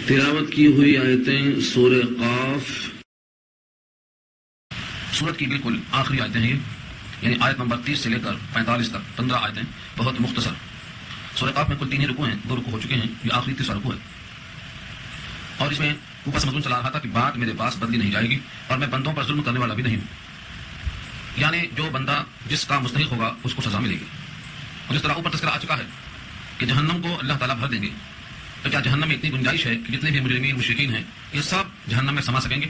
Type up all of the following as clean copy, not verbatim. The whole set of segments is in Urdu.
تلاوت کی ہوئی آیتیں سورہ قاف سورت کی بالکل آخری آیتیں ہیں، یعنی آیت نمبر 30 سے لے کر 45 تک 15 آیتیں، بہت مختصر۔ سورہ قاف میں کل 3 ہی رکوع ہیں، 2 رکوع ہو چکے ہیں، یہ آخری تیسرا رکوع ہے، اور اس میں اوپر سے مضمون چلا رہا تھا کہ بات میرے پاس بدلی نہیں جائے گی اور میں بندوں پر ظلم کرنے والا بھی نہیں ہوں، یعنی جو بندہ جس کا مستحق ہوگا اس کو سزا ملے گی۔ اور جس طرح اوپر تذکرہ آ چکا ہے کہ جہنم کو اللہ تعالیٰ بھر دیں گے، تو کیا جہنم میں اتنی گنجائش ہے کہ جتنے بھی مجرمین مشرکین ہیں یہ سب جہنم میں سما سکیں گے؟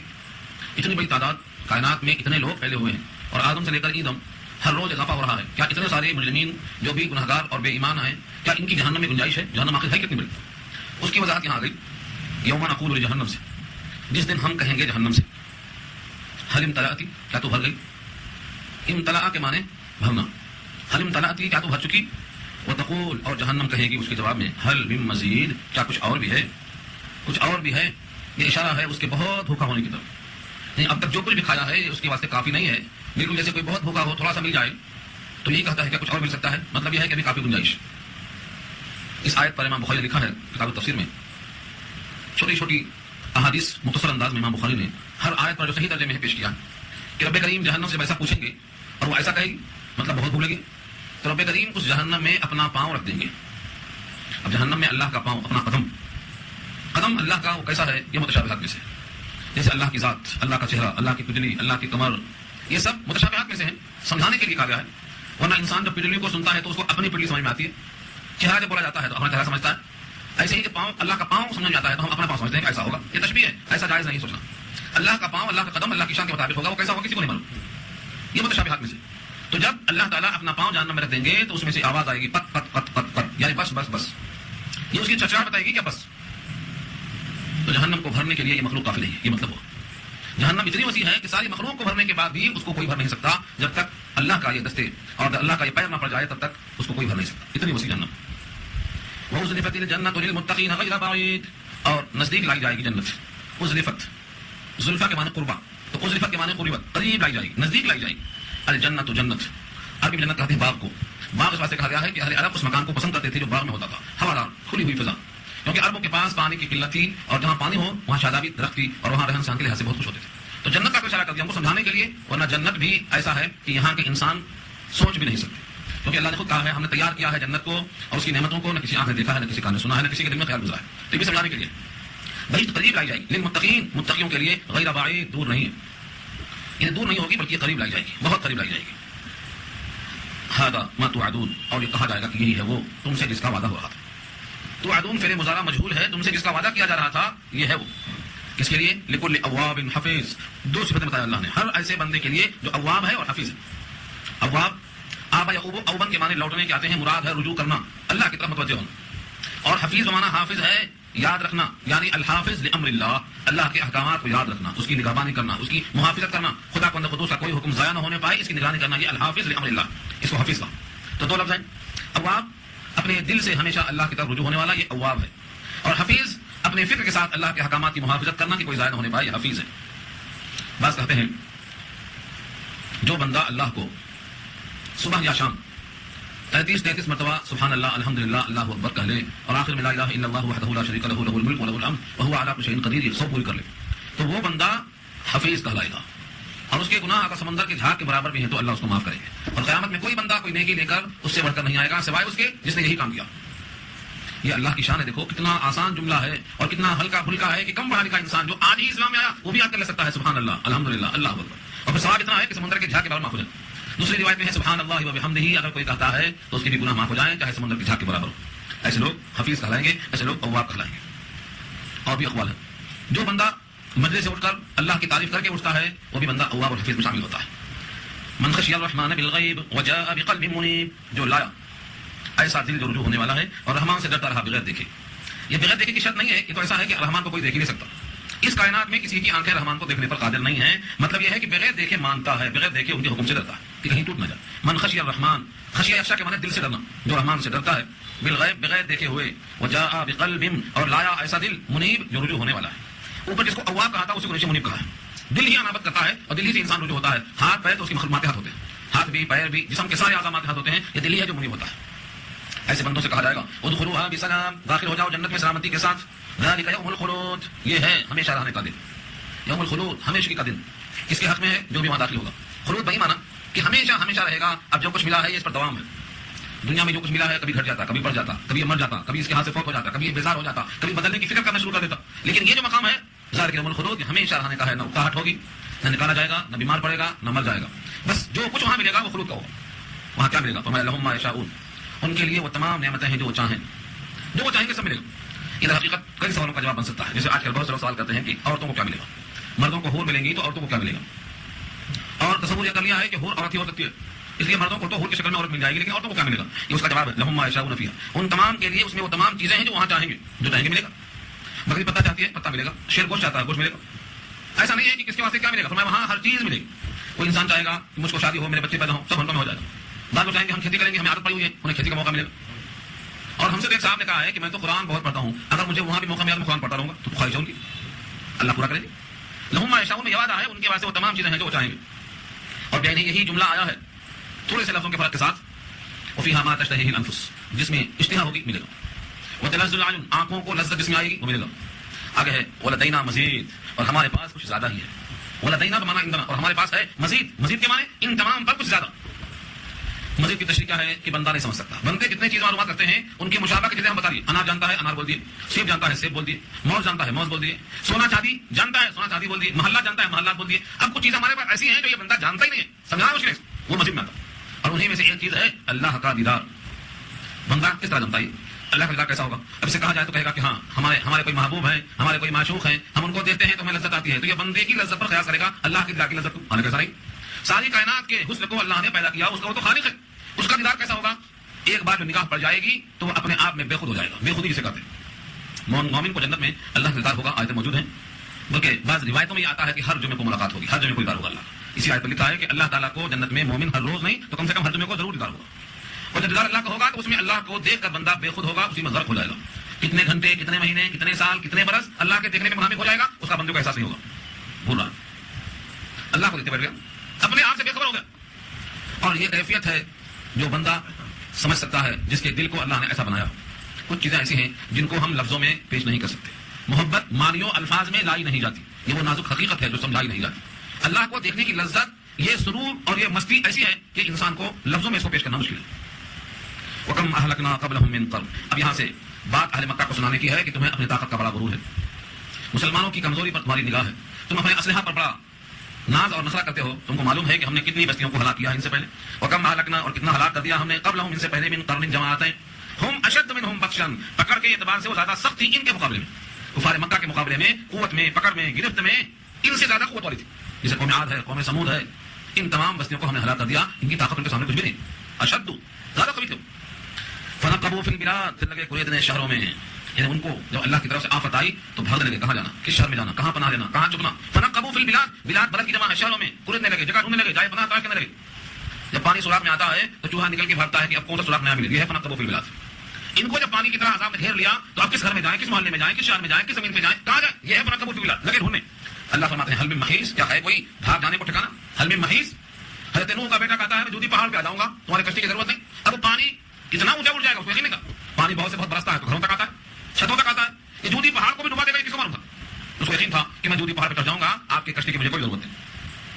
اتنی بڑی تعداد کائنات میں اتنے لوگ پھیلے ہوئے ہیں، اور آدم سے لے کر ایدم ہر روز اضافہ ہو رہا ہے، کیا اتنے سارے مجرمین جو بھی گنہگار اور بے ایمان ہیں، کیا ان کی جہنم میں گنجائش ہے؟ جہنم آخر ہے کتنی بڑی؟ اس کی وضاحت یہاں آ گئی، یوم نقول لجہنم سے، جس دن ہم کہیں گے جہنم سے، حل امتلأتی، کیا تو بھر گئی؟ امتلأ کے معنی بھرنا، حل امتلأتی، کیا تو بھر چکی؟ وتقول، اور جہنم کہے گی اس کے جواب میں، حل من مزید، کیا کچھ اور بھی ہے؟ کچھ اور بھی ہے؟ یہ اشارہ ہے اس کے بہت بھوکا ہونے کی طرف، نہیں اب تک جو کچھ بھی کھایا ہے اس کے واسطے کافی نہیں ہے، بالکل جیسے کوئی بہت بھوکا ہو تھوڑا سا مل جائے تو یہی کہتا ہے کہ کچھ اور مل سکتا ہے، مطلب یہ ہے کہ ابھی کافی گنجائش۔ اس آیت پر امام بخاری نے لکھا ہے کتاب التفسیر میں، چھوٹی چھوٹی احادیث مختصر انداز میں امام بخاری نے ہر آیت پر جو صحیح ترجمے میں پیش کیا کہ رب کریم جہنم سے ویسا پوچھیں گے اور وہ ایسا کہے گی، مطلب بہت بھولے گی، تو رب کریم اس جہنم میں اپنا پاؤں رکھ دیں گے۔ اب جہنم میں اللہ کا پاؤں، اپنا قدم اللہ کا وہ کیسا ہے؟ یہ متشابہات میں سے، جیسے اللہ کی ذات، اللہ کا چہرہ، اللہ کی پجلی، اللہ کی کمر، یہ سب متشابہات میں سے ہیں، سمجھانے کے لیے کہا گیا ہے، ورنہ انسان جب پجلی کو سنتا ہے تو اس کو اپنی پجلی سمجھ میں آتی ہے، چہرہ جب بولا جاتا ہے تو اپنا چہرہ سمجھتا ہے، ایسے ہی جب پاؤں، اللہ کا پاؤں سمجھ میں آتا ہے تو ہم اپنا پاؤں سمجھتے ہیں کہ ایسا ہوگا، یہ تشبیہ ہے، ایسا جائز نہیں سوچنا۔ اللہ کا پاؤں، اللہ کا قدم اللہ کی شان کے مطابق ہوگا، وہ کیسا ہوگا کسی کو نہیں معلوم، یہ متشابہات میں سے۔ تو جب اللہ تعالیٰ اپنا پاؤں جہنم میں رکھ دیں گے تو اس میں سے آواز آئے گی پت پت پت پت پت، یعنی بس بس بس، یہ اس کی چچاہٹ بتائے گی کیا بس؟ تو جہنم کو بھرنے کے لیے یہ مخلوق کافی نہیں ہے، یہ مطلب ہو، جہنم اتنی وسیع ہے کہ ساری مخلوق کو بھرنے کے بعد بھی اس کو کوئی بھر نہیں سکتا، جب تک اللہ کا یہ دستے اور اللہ کا یہ پیر نہ پڑ جائے تب تک اس کو کوئی بھر نہیں سکتا، اتنی وسیع جہنم۔ وَأُزْلِفَتِ الْجَنَّةُ لِلْمُتَّقِينَ غَيْرَ بَعِيدٍ، اور نزدیک لائی جائے گی جنت۔ ازلفت، زلفا کے معنی قربا، تو ازلفت کے معنی قربت، قریب لائی جائے گی، نزدیک لائی جائے گی۔ الجنت، جنت، عربی میں جنت کہتے ہیں باغ کو، باغ اس واسطے کہا گیا ہے کہ اہل عرب اس مکان کو پسند کرتے تھے جو باغ میں ہوتا تھا، ہوادار کھلی ہوئی فضا، کیونکہ عربوں کے پاس پانی کی قلت تھی اور جہاں پانی ہو وہاں شادابی درخت تھی اور وہاں رہن سہن کے لحاظ سے بہت خوش ہوتے تھے، تو جنت کا کوئی اشارہ کر دیا ہم کو سمجھانے کے لیے، ورنہ جنت بھی ایسا ہے کہ یہاں کے انسان سوچ بھی نہیں سکتے، کیونکہ اللہ نے خود کہا ہے ہم نے تیار کیا ہے جنت کو اور اس کی نعمتوں کو، نہ کسی آنکھ نے دیکھا ہے، نہ کسی کان نے سنا ہے، نہ کسی کے دل میں خیال گزرا ہے، تو یہ بھی سمجھانے کے لیے بہشت قریب لائی جائے گی، للمتقین، متقیوں کے لیے، غیر بعید، دور نہیں ہے، یہ دور نہیں ہوگی بلکہ قریب لائی جائے گی، بہت قریب لائی جائے گی۔ ھذا ما توعدون، اور یہ کہا جائے گا کہ یہی ہے وہ تم سے جس کا وعدہ ہو رہا تھا۔ توعدون فعل مضارع مجہول ہے، تم سے جس کا وعدہ کیا جا رہا تھا یہ ہے وہ، کس کے لیے؟ لکل اواب حفیظ، دو صفتیں بتایا اللہ نے ہر ایسے بندے کے لیے جو اواب ہے اور حفیظ ہے۔ اواب، آبا یعوب، اوبن کے معنی لوٹنے کے آتے ہیں، مراد ہے رجوع کرنا، اللہ کی طرف متوجہ ہونا، اور حفیظ بمعنی حافظ ہے، یاد رکھنا، یعنی الحافظ لامر اللہ، اللہ کے احکامات کو یاد رکھنا، اس کی نگہبانی کرنا، اس کی محافظت کرنا، خدا کو قدوس کا کوئی حکم ضائع نہ ہونے پائے اس کی نگرانی کرنا، یہ الحافظ لامر اللہ، اس کو حفیظ کا۔ تو دو لفظ ہیں، اواب اپنے دل سے ہمیشہ اللہ کی طرف رجوع ہونے والا، یہ اواب ہے، اور حفیظ اپنے فکر کے ساتھ اللہ کے احکامات کی محافظت کرنا کہ کوئی ضائع نہ ہونے پائے، یہ حفیظ ہے۔ بعض کہتے ہیں جو بندہ اللہ کو صبح یا شام 33 مرتبہ سبحان اللہ، الحمدللہ، اللہ اکبر کہہ لے، اور آخر میں لا الہ الا اللہ وحدہ لا شریک لہ، لہ الملک ولہ الحمد وہو علی کل شیء قدیر، یہ سب پوری کر لے تو وہ بندہ حفیظ کہلائے گا، اور اس کے گناہ کا سمندر کے جھاگ کے برابر بھی ہیں تو اللہ اس کو معاف کرے گا، اور قیامت میں کوئی بندہ کوئی نیکی لے کر اس سے بڑھ کر نہیں آئے گا سوائے اس کے جس نے یہی کام کیا۔ یہ اللہ کی شان ہے، دیکھو کتنا آسان جملہ ہے اور کتنا ہلکا پھلکا ہے کہ کم پڑھا لکھا انسان جو آج ہی اسلام میں آیا وہ بھی یاد کر لے سکتا ہے سبحان اللہ، الحمدللہ، اللہ اکبر، اور پھر ثواب اتنا ہے کہ سمندر کے جھاگ کے برابر معاف ہو جائے۔ دوسری روایت میں ہے سبحان اللہ و بحمدہ، اگر کوئی کہتا ہے تو اس کے بھی گناہ معاف ہو جائیں چاہے سمندر کے جھاگ کے برابر ہو۔ ایسے لوگ حفیظ کہلائیں گے، ایسے لوگ اواب کہلائیں گے۔ اور بھی اقوال ہے، جو بندہ مجلس سے اٹھ کر اللہ کی تعریف کر کے اٹھتا ہے وہ بھی بندہ اواب اور حفیظ میں شامل ہوتا ہے۔ من خشی الرحمن بالغیب وجاء بقلب منیب، جو لایا ایسا دل جو رجوع ہونے والا ہے اور رحمان سے ڈرتا رہا بغیر دیکھے۔ یہ بغیر دیکھے کی شرط نہیں ہے، یہ تو ایسا ہے کہ رحمان کو کوئی دیکھ ہی نہیں سکتا، اس کائنات میں کسی کی آنکھیں رحمان کو دیکھنے پر قادر نہیں ہیں، مطلب یہ ہے کہ بغیر دیکھے مانتا ہے، بغیر دیکھے ان کے حکم سے ڈرتا ہے کہ کہیں ٹوٹ نہ جائے۔ من خشی الرحمن، خشیہ یخشی کے معنی دل سے ڈرنا، جو رحمان سے ڈرتا ہے، بالغیب بغیر دیکھے ہوئے، وجاء بقلب، اور لایا ایسا دل، منیب جو رجوع ہونے والا ہے۔ اوپر جس کو اواب کہا تھا اسی کو نیچے منیب کہا ہے، دل ہی انابت کرتا ہے اور دل ہی سے انسان رجوع ہوتا ہے، ہاتھ پیر تو اس کی مخلوقات ہاتھ ہوتے ہیں، ہاتھ بھی پیر بھی جسم کے سارے اعضاء کے ہاتھ ہوتے ہیں، یہ دل ہی ہے جو منیب ہوتا ہے۔ ایسے بندوں سے کہا جائے گا ادخلوها بسلام، داخل ہو جاؤ جنت میں سلامتی کے ساتھ. ذلك یوم الخلود، یہ ہے ہمیشہ رہنے کا دن. یوم الخلود ہمیشہ کا دن کس کے حق میں ہے؟ جو بھی وہاں داخل ہوگا. خلود بھائی مانا کہ ہمیشہ ہمیشہ رہے گا. اب جو کچھ ملا ہے یہ اس پر دوام ہے. دنیا میں جو کچھ ملا ہے کبھی گھٹ جاتا، کبھی بڑھ جاتا، کبھی مر جاتا، کبھی اس کے ہاتھ سے فوت ہو جاتا، کبھی بیزار ہو جاتا، کبھی بدلنے کی فکر کرنا شروع کر دیتا. لیکن یہ جو مقام ہے ذالک یوم الخلود، یہ ہمیشہ رہنے کا ہے. نہ اکتاہٹ ہوگی، نہ نکالا جائے گا، نہ بیمار پڑے گا، نہ مر جائے گا. بس جو کچھ وہاں ملے گا وہ خلود کا ہوگا. وہاں کیا ملے گا؟ فرمایا لہم ما یشاؤون، ان کے لیے وہ تمام نعمتیں ہیں جو وہ چاہیں، جو وہ چاہیں گے سب ملے گا. یہ حقیقت کئی سوالوں کا جواب بن سکتا ہے. جیسے آج کل بہت سے لوگ سوال کرتے ہیں کہ عورتوں کو کیا ملے گا، مردوں کو حور ملیں گی تو عورتوں کو کیا ملے گا. اور تصور یہ کر لیا ہے کہ حور عورت ہی ہو سکتی ہے، اس لیے مردوں کو تو حور کی شکل میں عورت مل جائے گی، لیکن عورتوں کو کیا ملے گا؟ یہ اس کا جواب ہے لہم ما یشاؤون فیہا، ان تمام کے لیے اس میں وہ تمام چیزیں ہیں جو وہاں چاہیں گے، جو چاہیں گے ملے گا. بکری پتہ چاہتی ہے پتہ ملے گا، شیر گوشت چاہتا ہے گوشت ملے گا. ایسا نہیں ہے کہ کس کے واسطے کیا ملے گا، فرمایا وہاں ہر چیز ملے گی. کوئی انسان چاہے گا کہ مجھ کو شادی ہو، میرے بچے پیدا ہوں، سب ہنڈوں میں ہو جائے گا. بعض لوگ چاہیں گے ہم کھیتی کریں گے، ہمیں عادت پڑی ہوئی ہے، انہیں کھیتی کا موقع ملے گا. اور ہم سے ایک صاحب نے کہا ہے کہ میں تو قرآن بہت پڑھتا ہوں، اگر مجھے وہاں بھی موقع ملا تو میں قرآن پڑھتا رہوں گا. تو خواہش ہوگی اللہ پورا کرے گی. لہم ما یشاؤون میں یہ وعدہ ہے ان کے واسطے وہ تمام چیزیں ہیں جو وہ چاہیں گے. اور یہی جملہ آیا ہے تھوڑے سے لفظوں کے فرق کے ساتھ، وفیہا ما تشتہیہ الانفس، جس میں اشتہا ہوگی ملے گا. وتلذ الاعین، آنکھوں کو لذت جس میں آئے گی وہ ملے گا. آگے ہے ولدینا مزید، اور ہمارے پاس کچھ زیادہ ہی ہے. ولدینا بمانا عندنا، اور ہمارے پاس ہے مزید. مزید کے معنی ان تمام پر کچھ زیادہ. مزید کی تشریح کیا ہے کہ بندہ نہیں سمجھ سکتا. بندے جتنے چیز معلومات کرتے ہیں ان کی مشابہ کی چیزیں ہم بتا دیے. انار جانتا ہے انار بول دیے، سیب جانتا ہے سیب بول دیے، موز جانتا ہے موز بول دیے، سونا چاندی جانتا ہے سونا چاندی بول دیے، محلہ جانتا ہے محلہ بول دیے. اب کچھ چیزیں ہمارے پاس ایسی ہیں جو یہ بندہ جانتا ہی نہیں ہے، سمجھانا مشکل ہے، وہ مزید میں آتا. اور انہیں میں سے ایک چیز ہے اللہ کا دیدار. بندہ کس طرح جانتا ہے اللہ کا دیدار کیسا ہوگا؟ اب اسے کہا جائے تو کہے گا کہ ہاں ہمارے کوئی محبوب ہیں، ہمارے کوئی معشوق ہیں، ہم ان کو دیکھتے ہیں تو ہمیں لذت آتی ہے. تو یہ بندے کی لذت پر قیاس کرے گا اللہ کی دیدار کی لذت کو. کیسا نہیں؟ ساری کائنات کے حسن کو اللہ نے پیدا کیا، اس کا وہ تو خالق ہے، اس کا دیدار کیسا ہوگا؟ ایک بار جو نگاہ پڑ جائے گی تو وہ اپنے آپ میں بے خود ہو جائے گا. بے خودی جسے کہتے ہیں. مومن کو جنت میں اللہ کا دیدار ہوگا. آیتیں موجود ہیں، بلکہ بعض روایتوں میں یہ آتا ہے کہ ہر جمعے کو ملاقات ہوگی، ہر جمعے کو دیدار ہوگا اللہ. اسی آیت پر لکھا ہے کہ اللہ تعالیٰ کو جنت میں مومن ہر روز نہیں تو کم سے کم ہر جمعے کو ضرور دیدار ہوگا. اور جب دیدار اللہ کا ہوگا تو اس میں اللہ کو دیکھ کر بندہ بے خود ہوگا، اسی میں غرق ہو جائے گا. کتنے گھنٹے، کتنے مہینے، کتنے سال، کتنے برس اللہ کے دیکھنے میں منہمک ہو جائے گا، اس کا بندے کو احساس نہیں ہوگا. بھول رہا اللہ کو دیکھتے بیٹھ گیا، اپنے آپ سے بے خبر ہو گیا. اور یہ کیفیت ہے جو بندہ سمجھ سکتا ہے جس کے دل کو اللہ نے ایسا بنایا. کچھ چیزیں ایسی ہیں جن کو ہم لفظوں میں پیش نہیں کر سکتے. محبت معنیوں الفاظ میں لائی نہیں جاتی، یہ وہ نازک حقیقت ہے جو سمجھائی نہیں جاتی. اللہ کو دیکھنے کی لذت، یہ سرور اور یہ مستی ایسی ہے کہ انسان کو لفظوں میں اس کو پیش کرنا مشکل ہے. وَكَمْ أَهْلَكْنَا قَبْلَهُم مِّن قَرْنٍ، اب یہاں سے بات اہل مکہ کو سنانے کی ہے کہ تمہیں اپنی طاقت کا بڑا غرور ہے، مسلمانوں کی کمزوری پر تمہاری نگاہ ہے، تم اپنے اسلحہ پر بڑا ناز اور نخرہ کرتے ہو. تم کو معلوم ہے کہ ہم نے کتنی بستیوں کو ہلاک کیا ان سے پہلے. وَكَمْ أَهْلَكْنَا، اور کتنا ہلاک کر دیا ہم نے قبلہم ان سے پہلے من قرن جماعتیں ہم اشد منہم بطشا، پکڑ کے اعتبار سے وہ زیادہ سخت تھی ان کے مقابلے میں. کفار مکہ کے مقابلے میں قوت میں، پکڑ میں، گرفت میں ان سے زیادہ قوت والی تھی. جیسے قوم عاد ہے، قوم سمود ہے، ان تمام بستیوں کو ہم نے ہلاک کر دیا. ان کی طاقت ان کے سامنے کچھ بھی نہیں. اشد، زیادہ قوی تھے. فنقبوا فی البلاد، پھر لگے قریدنے شہروں میں. یعنی ان کو جب اللہ کی طرف سے آفت آئی تو بھاگنے لگے، کہاں جانا، کس شہر میں جانا، کہاں پناہ لینا، کہاں چھپنا. فنقبوا فی البلاد، بلاد بلد کی جمع ہے، شہروں میں قریدنے لگے، جگہ ڈھونڈنے لگے، جائے پناہ تلاش کرنے لگے. جب پانی سوراخ میں آتا ہے تو چوہا نکل کے بھاگتا ہے کہ اب کون سا سوراخ نیا ملے. یہ ہے فنقبوا فی البلاد. ان کو جب پانی کی طرح عذاب نے گھیر لیا تو اب کس گھر میں جائیں، کس محلے میں جائیں، کس شہر میں جائیں، کس زمین پہ جائیں، کہاں جائیں. یہ ہے فنقبوا فی البلاد، لگے ڈھونڈنے. اللہ فرماتے ہیں حل من محیص، کیا ہے کوئی بھاگ جانے کو ٹھکانا. حل من محیص، حضرت نوح کا بیٹا کہتا ہے میں جودی پہاڑ پہ آ جاؤں گا، تمہاری کشتی کی ضرورت نہیں. اب پانی اتنا اونچا اٹھ جائے گا، اس کو یقین نہیں تھا. پانی بہت سے بہت برستا ہے تو گھروں تک آتا ہے، چھتوں تک آتا ہے. یہ جودی پہاڑ کو بھی ڈبا دے گا، یہ کس کو معلوم تھا. اس کو یقین تھا کہ میں جودی پہاڑ پہ چڑھ جاؤں گا، آپ کی کشتی کی مجھے کوئی ضرورت نہیں.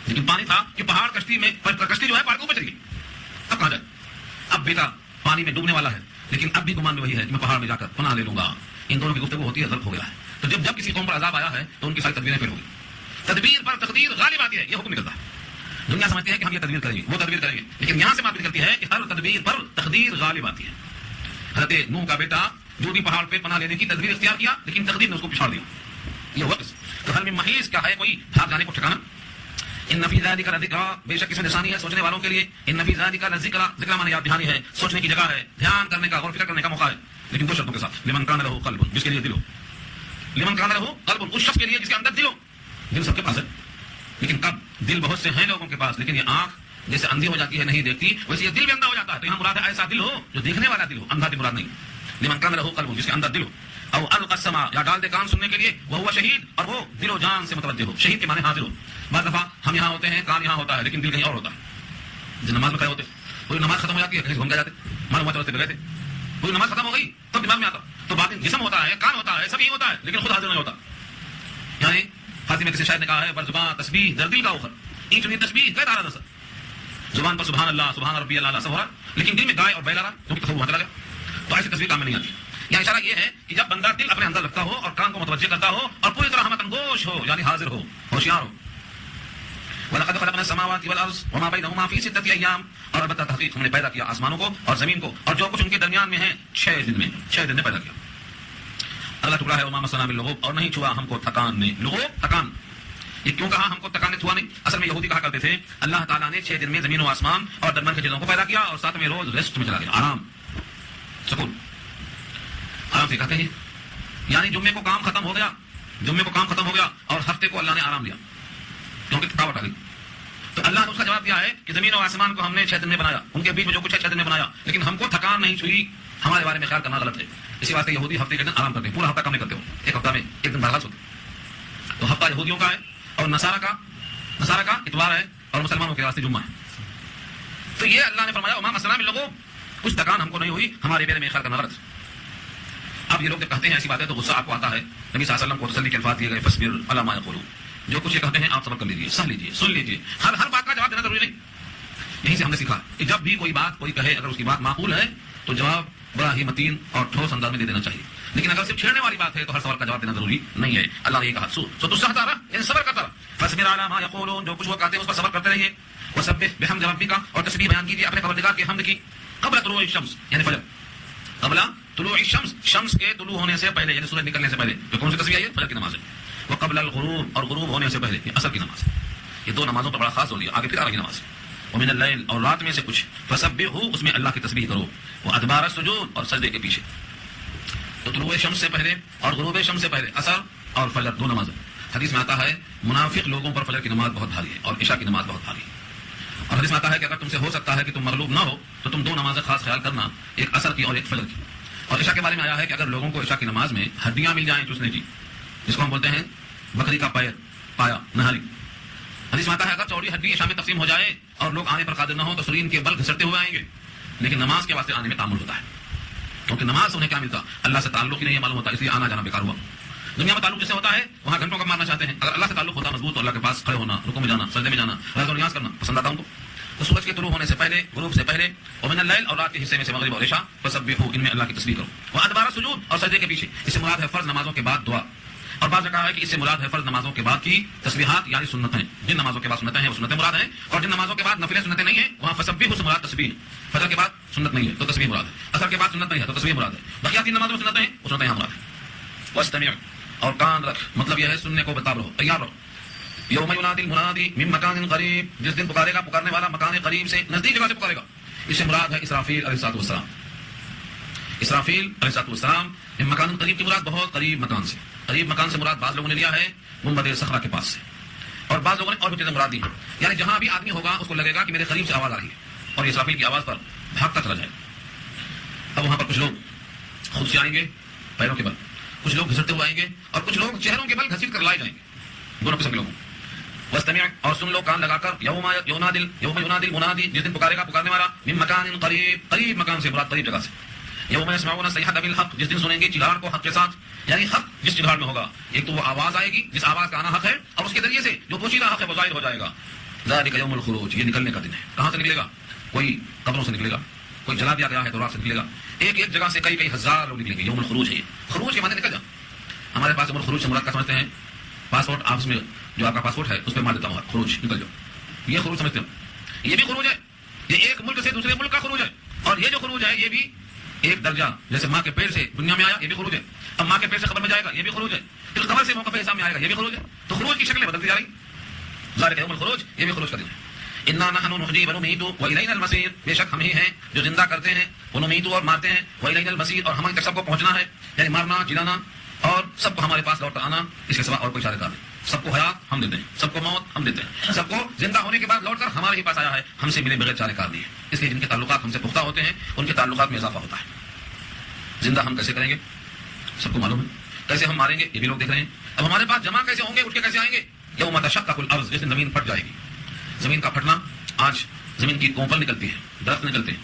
لیکن پانی تھا کہ پہاڑ کشتی میں، کشتی جو ہے پہاڑ کو اوپر چلی گئی. اب کہاں جائے. اب بیٹا پانی میں ڈوبنے والا ہے لیکن اب بھی گمان میں وہی ہے کہ میں پہاڑ میں جا کر پناہ لے لوں گا. ان دونوں کی گفتگو ہوتی ہے، غلط ہو گیا ہے. تو جب کسی قوم پر عذاب آیا ہے تو ان کی ساری تدبیریں فیل ہو گئی. تدبیر پر تقدیر غالب آتی ہے، یہ حکم نکلتا ہے. دنیا سمجھتی ہے کہ ہم یہ تدبیر کریں گے، وہ تدبیر کریں گے، لیکن یہاں سے بات نکلتی ہے کہ ہر تدبیر پر تقدیر غالب آتی ہے. حضرت نوح کا بیٹا جودی پہاڑ پہ پناہ لینے کی تدبیر اختیار کیا لیکن تقدیر نے اس کو پچھاڑ دیا. یہ وقت تو حل من محیص، کیا ہے کوئی بھاگ جانے کو ٹھکانا. ان فی ذلک لذکرا، بے شک اس میں نشانی ہے سوچنے والوں کے لیے. ان فی ذلک لذکرا، ذکر مانے یاد دہانی ہے، سوچنے کی جگہ ہے، دھیان کرنے کا، غور فکر کرنے کا موقع ہے، لیکن دو شرطوں کے ساتھ. لمن کان لہ قلب، جس کے لیے دل ہو. لمن کان لہ قلب، اس شخص کے لیے جس کے اندر دل ہو. دل سب کے پاس ہے لیکن کب دل بہت سے ہیں لوگوں کے پاس، لیکن یہ آنکھ جیسے اندھی ہو جاتی ہے نہیں دیکھتی، ویسے یہ دل بھی اندھا ہو جاتا ہے. تو یہاں مراد ہے ایسا دل ہو جو دیکھنے والا دل ہو، اندھا دل مراد نہیں. لمن کان لہ قلب، جس کے اندر دل ہو. او القى السمع، یا ڈال دے کان سننے کے لیے. وہ شہید، اور وہ دل و جان سے متوجہ ہو. شہید کے معنی حاضر ہو. بعض دفعہ ہم یہاں ہوتے ہیں، کان یہاں ہوتا ہے لیکن دل کہیں اور ہوتا ہے. جو نماز میں کھڑے ہوتے، وہ نماز ختم ہو جاتی ہے، کہیں گھوم کے جاتے، معلوم ہوا چلتے گئے تھے. پوری نماز ختم ہو گئی تب دماغ میں آتا. تو باطن جسم ہوتا ہے, کان ہوتا ہے, سب یہی ہوتا ہے, لیکن خود حاضر نہیں ہوتا. یعنی فارسی میں کسی شاعر نے کہا ہے, بر زبان تسبیح در دل کا اخر, این چنی تسبیح کہہ رہا تھا. زبان پر سبحان اللہ سبحان ربی اللہ سب ہو رہا, لیکن دل میں گائے اور بیل آ رہا, کیونکہ تصور چلا گیا. تو ایسی تصویر کام میں نہیں آتی. یہاں اشارہ یہ ہے کہ جب بندہ دل اپنے اندر رکھتا ہو اور کان کو متوجہ کرتا ہو اور پوری طرح ہمت انگوش ہو, یعنی حاضر ہو, ہوشیار ہو. وَلَقَدْ خَلَقْنَا السَّمَاوَاتِ وَالْأَرْضَ وَمَا بَيْنَهُمَا فِي سِتَّةِ أَيَّامٍ, اور البتہ تحقیق ہم نے پیدا کیا آسمانوں کو اور زمین کو اور جو کچھ ان کے درمیان میں ہے 6 دن میں, 6 دن میں پیدا کیا. اللہ ٹکڑا ہے وَمَا مَسَّنَا مِن لُغُوبٍ, اور نہیں چھوا ہم کو تھکان نے. لغوب تھکان, یہ کیوں کہا ہم کو تھکان نے چھوا نہیں؟ اصل میں یہودی کہا کرتے تھے اللہ تعالیٰ نے 6 دن میں زمین و آسمان اور درمیان کی چیزوں کو پیدا کیا اور 7ویں روز ریسٹ میں چلا گیا, آرام, سکون, آرام سے کہتے ہیں. یعنی جمعے کو کام ختم ہو گیا, جمعے کو کام ختم ہو گیا اور ہفتے کو اللہ نے آرام دیا کیونکہ تھکاوٹ آ گئی. تو اللہ نے اس کا جواب دیا ہے کہ زمین و آسمان کو ہم نے 6 دن میں بنایا, ان کے بیچ میں جو کچھ ہے 6 دن میں بنایا, لیکن ہم کو تھکان نہیں چھوئی. ہمارے بارے میں خیال کرنا غلط ہے. اسی واسطے یہودی ہفتے کے دن آرام کرتے ہیں, پورا ہفتہ کام نہیں کرتے ہو, ایک ہفتہ میں ایک دن برخاست ہوتے. تو ہفتہ یہودیوں کا ہے اور نصارہ کا اتوار ہے اور مسلمانوں کے واسطے جمعہ ہے. تو یہ اللہ نے فرمایا وما مسنا من لغوب, کچھ تھکان ہم کو نہیں ہوئی, ہمارے بارے میں خیال کرنا غلط. اب یہ لوگ جب کہتے ہیں ایسی باتیں تو غصہ آپ کو آتا ہے. نبی صلی اللہ علیہ وسلم کو تسلی کے الفاظ دیے گئے, فاصبر علی ما یقولون, جو کچھ یہ کہتے ہیں آپ صبر کر لیجیے, سہ لیجیے, سن لیجیے. ہر بات کا جواب دینا ضروری نہیں. یہیں سے ہم نے سیکھا کہ جب بھی کوئی بات کوئی کہے, اگر اس کی بات معقول ہے تو جواب بڑا ہی متین اور ٹھوس انداز میں دے دینا چاہیے. لیکن اگر صرف چھیڑنے والی بات ہے تو ہر سوال کا جواب دینا ضروری نہیں ہے. اللہ نے یہ کہا تو تستہزا رہا, یعنی صبر کرتا رہا. فاصبر علی ما یقولون, جو کچھ وہ کہتے ہیں اس پر صبر کرتے رہیے. وسبح بحمد ربک, اور تسبیح بیان کیجیے اپنے پروردگار کی حمد کی. قبل طلوع الشمس, یعنی فجر, قبل طلوع الشمس, شمس کے طلوع ہونے سے پہلے, یعنی سورج نکلنے سے پہلے. جو کون سی تسبیح ہے؟ فجر کی نماز ہے. وقبل الغروب, اور غروب ہونے سے پہلے, یہ عصر کی نماز ہے. یہ 2 نمازوں پر بڑا خاص زور دیا. آگے پھر آ رہی نماز. ومن اللیل, اور رات میں سے کچھ, فسبحوا, اس میں اللہ کی تسبیح کرو. وادبار السجود, اور سجدے کے پیچھے. تو طلوع شمس سے پہلے اور غروب شمس سے پہلے عصر اور فجر 2 نمازیں. حدیث میں آتا ہے منافق لوگوں پر فجر کی نماز بہت بھاری ہے اور عشاء کی نماز بہت بھاری ہے. اور حدیث میں آتا ہے کہ اگر تم سے ہو سکتا ہے کہ تم مغلوب نہ ہو تو تم 2 نمازیں خاص خیال کرنا, ایک عصر کی اور ایک فجر کی. اور عشاء کے بارے میں آیا ہے کہ اگر لوگوں کو عشاء کی نماز میں ہڈیاں مل جائیں چوسنے کی, جس کو ہم بولتے ہیں بکری کا پیر, پایا, نہاری. حدیث میں آتا ہے اگر چوڑی ہڈی عشاء میں تقسیم ہو جائے اور لوگ آنے پر قادر نہ ہو تو سرین کے بل گھسٹتے ہوئے آئیں گے, لیکن نماز کے واسطے آنے میں تعامل ہوتا ہے. کیونکہ نماز سے انہیں کیا ملتا؟ اللہ سے تعلق ہی نہیں معلوم ہوتا, اس لیے آنا جانا بیکار ہوا. دنیا میں تعلق جیسے ہوتا ہے وہاں گھنٹوں کا مارنا چاہتے ہیں. اگر اللہ سے تعلق ہوتا مضبوط تو اللہ کے پاس کھڑے ہونا, رکوع میں جانا, سجدے میں جانا, رکوع نیاز کرنا پسند آتا ہوں. تو سورج کے طلوع ہونے سے پہلے, غروب سے پہلے, ومن اللیل, اور رات کے حصے میں سے مغرب اور عشاء, فسبحوا, ان میں اللہ کی تسبیح کرو. وادبار السجود, اور سجدے کے پیچھے. اس سے مراد ہے فرض نمازوں کے بعد دعا. اور بعض نے کہا ہے کہ اس سے مراد ہے فرض نمازوں کے بعد کی تسبیحات, یعنی سنتیں. جن نمازوں کے بعد سنتیں ہیں وہ سنتیں مراد ہیں, اور جن نمازوں کے بعد نفل سنتیں نہیں ہیں وہاں فسبحوا سے مراد تسبیح. فجر کے بعد سنت نہیں ہے تو تسبیح مراد ہے, عصر کے بعد سنت نہیں ہے تو تسبیح مراد ہے. بقیہ 3 نمازوں میں سنتیں ہیں وہ سنتیں یہاں مراد ہے. واستمع, اور کان رکھ, مطلب یہ ہے سننے کو بتا رہو, تیار رہو. یوم ینادی المنادی من مکان قریب, جس دن پکارے گا پکارنے والا مکان قریب سے, نزدیک جگہ سے پکارے گا. اس سے مراد ہے اسرافیل علیہ السلام. اسرافیل علیہ السلام. من مکان قریب کی مراد بہت قریب مکان سے. قریب مکان سے مراد بعض لوگوں نے لیا ہے منبر صخرہ کے پاس سے, اور بعض لوگوں نے اور بھی چیزیں مراد دی ہیں. یعنی جہاں بھی آدمی ہوگا اس کو لگے گا کہ میرے قریب سے آواز آ رہی ہے, اور یہ اسرافیل کی آواز پر بھاگتا چلا جائے. اب وہاں پر کچھ لوگ خود سے آئیں گے پیروں کے بل, کچھ لوگ گھسٹتے ہوئے آئیں گے, اور کچھ لوگ چہروں کے بل گھسیٹ کر لائے جائیں گے. دونوں قسم کے لوگوں. واستمع, اور سن لو کان لگا کر, یوم ینادی المنادی, جس دن پکارے گا پکارنے والا, من مکان قریب, قریب مکان سے مراد قریب جگہ سے. یوم یسمعون الصیحۃ بالحق, جس دن سنیں گے چڑھاڑ کو حق کے ساتھ. یعنی حق جس چڑھاڑ میں ہوگا, ایک تو وہ آواز آئے گی جس آواز کا آنا حق ہے, اور اس کے ذریعے سے جو پوشیدہ حق ہے وہ ظاہر ہو جائے گا. ذالک یوم الخروج, یہ نکلنے کا دن ہے. کہاں سے نکلے گا؟ کوئی قبروں سے نکلے گا, کوئی جلا دیا گیا ہے تو راہ سے نکلے گا. ایک ایک جگہ سے کئی ہزار لوگ نکلیں گے. یوم الخروج ہے یہ. خروج کے معنی نکل جا. ہمارے پاس یوم الخروج سے مراد کا سمجھتے ہیں پاسپورٹ آفس میں جو آپ کا پاسپورٹ ہے اس پہ مار دیتا ہوں خروج, نکل جاؤ, یہ خروج سمجھتے ہو. یہ بھی خروج ہے, یہ ایک ملک سے دوسرے ملک کا خروج ہے. اور یہ جو خروج ہے یہ بھی ایک درجہ, جیسے ماں کے پیٹ سے دنیا میں آیا یہ بھی خروج ہے, اب ماں کے پیٹ سے قبر میں جائے گا یہ بھی خروج ہے, پھر قبر سے موقع حساب میں آئے گا یہ بھی خروج ہے. تو خروج کی شکلیں بدلتی جا رہی. ذالک یوم الخروج, یہ بھی خروج کا دن ہے. انا نحن نحیی و نمیت والینا المصیر, بے شک ہم ہی ہیں جو زندہ کرتے ہیں, وہ نمیت اور مارتے ہیں, والینا المصیر, اور ہماری طرف سب کو پہنچنا ہے, یعنی مارنا جلانا اور سب کو ہمارے پاس لوٹ کر آنا, اس کے سوا اور کوئی اشارے کار نہیں. سب کو حیات ہم دیتے ہیں, سب کو موت ہم دیتے ہیں, سب کو زندہ ہونے کے بعد لوٹ کر ہمارے ہی پاس آیا ہے, ہم سے ملے بغیر چارے کار نہیں ہے. اس لیے جن کے تعلقات ہم سے پختہ ہوتے ہیں ان کے تعلقات میں اضافہ ہوتا ہے. زندہ ہم کیسے کریں گے سب کو معلوم ہے, کیسے ہم ماریں گے یہ بھی لوگ دیکھ رہے ہیں. اب ہمارے پاس جمع کیسے ہوں گے, اٹھ کے کیسے آئیں گے؟ یوم تشقق الارض, جس دن زمین پھٹ جائے گی. زمین کا پھٹنا, آج زمین کی کوپل نکلتی ہے, درخت نکلتے ہیں,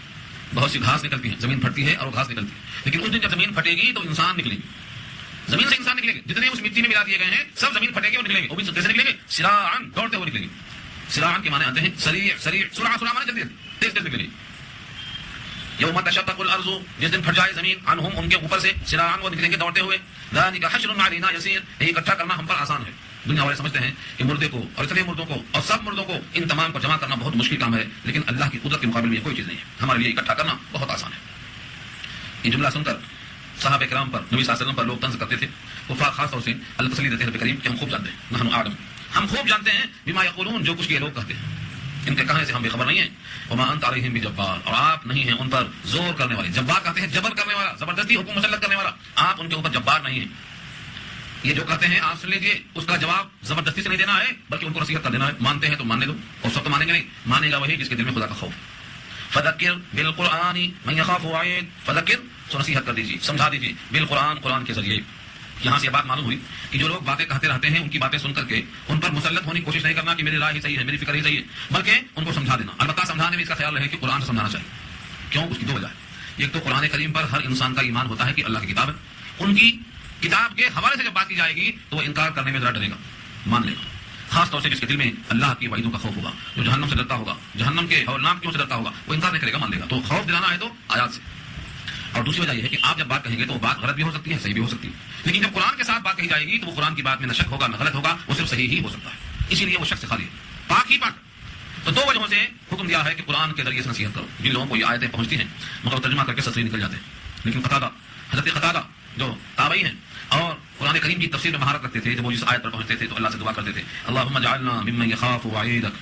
بہت سی گھاس نکلتی ہے، زمین پھٹتی ہے اور وہ گھاس نکلتی ہے، لیکن اس دن جب زمین پھٹے گی تو انسان نکلے گی، زمین سے انسان نکلے گے، جتنے اس مٹی میں ملا دیے گئے ہیں سب زمین پھٹے گی اور نکلیں گے، وہ بھی کیسے نکلیں گے؟ سراعن، دوڑتے ہوئے نکلیں گے۔ سراعن کے معنی آتے ہیں سریع، سریع، سرعہ، سرعہ معنی جلدی تیز تیز نکلیں گے۔ یوم تشقق الارض، جس دن پھٹ جائے زمین، عنہم، ان کے اوپر سے، سراعن، وہ نکلیں گے دوڑتے ہوئے۔ ذالک حشر علینا یسیر، یہ اکٹھا کرنا ہم پر آسان ہے۔ دنیا والے سمجھتے ہیں کہ مردے کو اور اتنے مردوں کو اور سب مردوں کو ان تمام کو جمع کرنا بہت مشکل کام ہے، لیکن اللہ کی قدرت کے مقابلے میں یہ کوئی چیز نہیں ہے، ہمارے لیے اکٹھا کرنا بہت آسان ہے۔ یہ جملہ سن کر صحابہ کرام پر، نبی صلی اللہ علیہ وسلم پر لوگ طنز کرتے تھے، کفار خاص طور سے اللہ تسلی دیتے ہیں رب کریم کہ ہم خوب جانتے ہیں، نحن اعلم، ہم خوب جانتے ہیں بما یقولون، جو کچھ یہ لوگ کہتے ہیں، ان کے کہنے سے ہم بے خبر نہیں ہیں۔ وما انت علیہم بجبار، اور آپ نہیں ہیں ان پر زور کرنے والے، جبار کہتے ہیں جبر کرنے والا، زبردستی حکم مسلط کرنے والا، آپ ان کے اوپر جبار نہیں ہیں۔ یہ جو کہتے ہیں آپ سن لیجیے، اس کا جواب زبردستی سے نہیں دینا ہے بلکہ ان کو نصیحت کر دینا ہے، مانتے ہیں تو ماننے دو، اور سب تو مانیں گے نہیں، مانے گا وہی جس کے دل میں خدا کا خوف۔ فذکر بالقرآن من یخاف وعید، فذکر، تو نصیحت کر دیجیے، سمجھا دیجیے، بالقرآن، قرآن کے ذریعے۔ یہاں سے یہ بات معلوم ہوئی کہ جو لوگ باتیں کہتے رہتے ہیں ان کی باتیں سن کر کے ان پر مسلط ہونے کی کوشش نہیں کرنا کہ میری رائے ہی صحیح ہے، میری فکر ہی صحیح ہے، بلکہ ان کو سمجھا دینا۔ البتہ سمجھانے میں اس کا خیال رہے کہ قرآن سے سمجھانا چاہیے۔ کیوں؟ اس کی دو وجہ ہے۔ ایک تو قرآن کریم پر ہر انسان کا ایمان ہوتا ہے کہ اللہ کی کتاب ہے، ان کی کتاب کے حوالے سے جب بات کی جائے گی تو وہ انکار کرنے میں ذرا ڈرے گا، مان لے گا، خاص طور سے جس کے دل میں اللہ کی وعیدوں کا خوف ہوگا، جو جہنم سے ڈرتا ہوگا، جہنم کے ہولناک کیوں سے ڈرتا ہوگا، وہ انکار نہیں کرے گا، مان لے گا۔ تو خوف دلانا ہے تو آیات سے۔ اور دوسری وجہ یہ ہے کہ آپ جب بات کہیں گے تو وہ بات غلط بھی ہو سکتی ہے، صحیح بھی ہو سکتی ہے، لیکن جب قرآن کے ساتھ بات کہی جائے گی تو وہ قرآن کی بات میں نہ شک ہوگا نہ غلط ہوگا، وہ صرف صحیح ہی ہو سکتا ہے، اسی لیے وہ شک سے خالی ہے، پاک ہی پاک۔ تو دو وجہوں سے حکم دیا ہے کہ قرآن کے ذریعے سے نصیحت کرو۔ جن لوگوں کو یہ آیتیں پہنچتی ہیں مگر ترجمہ کر کے سسری نکل جاتے ہیں، لیکن قتادہ، حضرت قتادہ جو تابعی ہیں اور قرآن کریم کی تفسیر میں مہارت رکھتے تھے، جب وہ جس آیت پر پہنچتے تھے تو اللہ سے دعا کرتے تھے، اللہم اجعلنا ممن یخاف وعیدک،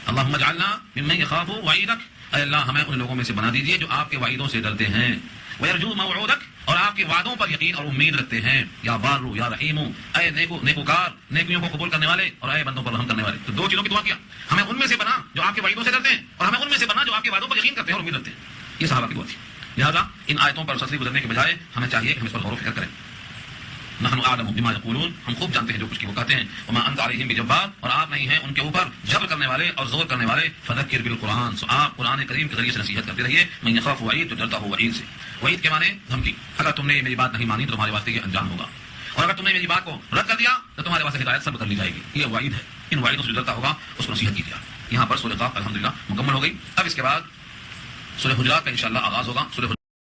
اللہم اجعلنا ممن یخاف وعیدک، اے اللہ ہمیں ان لوگوں میں سے بنا دیجئے جو آپ کے وعیدوں سے ڈرتے ہیں، ویرجو موعودک، اور آپ کے وعدوں پر یقین اور امید رکھتے ہیں، یا بارو یا رحیمو، اے نیکوکار، نیکیوں کو قبول کرنے والے، اور اے بندوں پر رحم کرنے والے۔ تو دو چیزوں کی دعا کیا، ہمیں ان میں سے بنا جو آپ کے وعیدوں سے ڈرتے ہیں، اور ہمیں ان میں سے بنا جو آپ کے وعدوں پر یقین کرتے ہیں اور امید رکھتے ہیں۔ یہ صحابہ کی دعا تھی۔ لہٰذا ان آیتوں پر سسری گزرنے کے بجائے ہمیں چاہیے کہ ہم اس پر غور و فکر کریں۔ نحن اعلم بما یقولون، ہم خوب جانتے ہیں جو کچھ کی وہ کہتے ہیں، وما انت علیہم بجبار، اور آپ نہیں ہیں ان کے اوپر جبر کرنے والے اور زور کرنے والے، فذکر بالقرآن، سو آپ قرآن کریم کے ذریعے سے نصیحت کرتے رہیے، من یخاف وعید، جو ڈرتا ہو وعید سے۔ وعید کے معنی دھمکی، اگر تم نے میری بات نہیں مانی تو تمہارے واسطے یہ انجام ہوگا، اور اگر تم نے میری بات کو رد کر دیا تو تمہارے واسطے ہدایت سلب کر لی جائے گی، یہ وعید ہے۔ ان وعیدوں سے جو ڈرتا ہوگا اس کو نصیحت کیجیے۔ یہاں پر سورہ قاف الحمدللہ مکمل ہو گئی۔ اب اس کے بعد سورہ حجرات کا انشاءاللہ آغاز ہوگا۔ سورہ